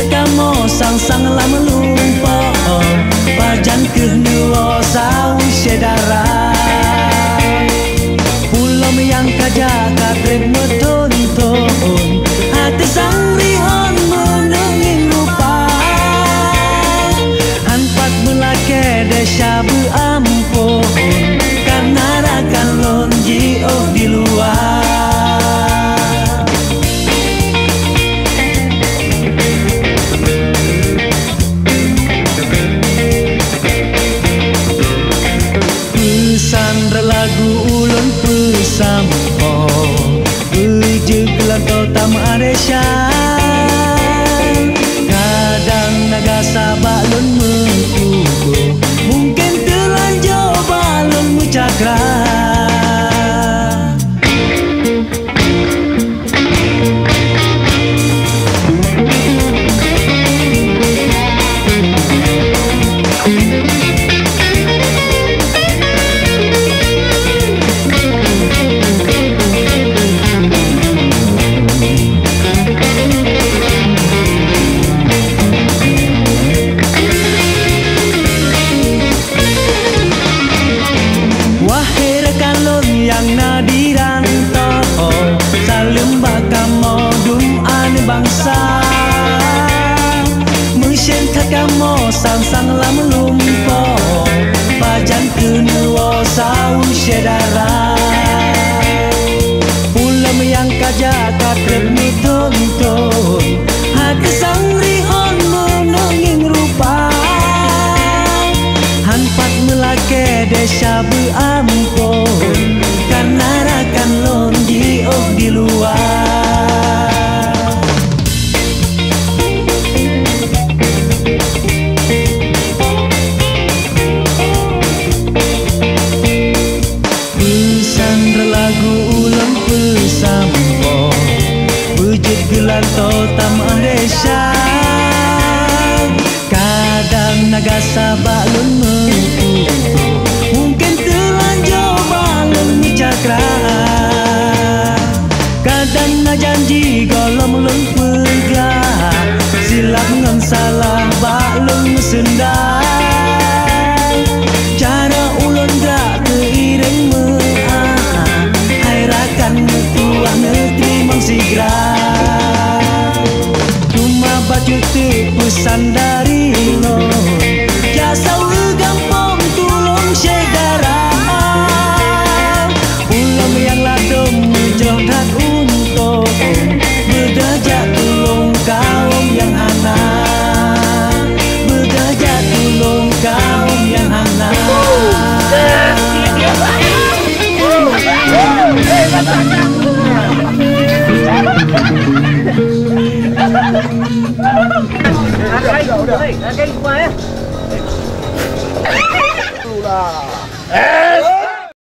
takamo sang lama lupa bajan kedua saung sedara pulau yang kaja katrek metonton hati sang rihon menengin rupa hanpat belake desa beampun karena rakan lonji di luar. Lagu ulun pesampo Ujeglan totam aresya kadang naga sabak lun mengkubu mungkin telanjo balon mucakra yang nadiran toh salim bakam modum ane bangsa mesin takamo sang lam lumpo bajan kenuo saung sedara pulam yang kaja katrep mitonton hati sang rihon menenging rupa hanpat melake desa beampun karena rakan lonji di luar. Pesan lagu ulang pesampo wujud gelar totam desa kadang naga sabak lun mengkubu mungkin telanjo balon cakra kadang na janji golong lun pegla silap ngan salah balon sendai cara ulun gak keiring hairakan tuah negeri mangsigra cuma baju tu pesan dari lo jasa gampang tulung segara pulau yang ladom menjelontak untuk berdajak tulung kaum yang anak berdajak tulung kaum yang anak Udah.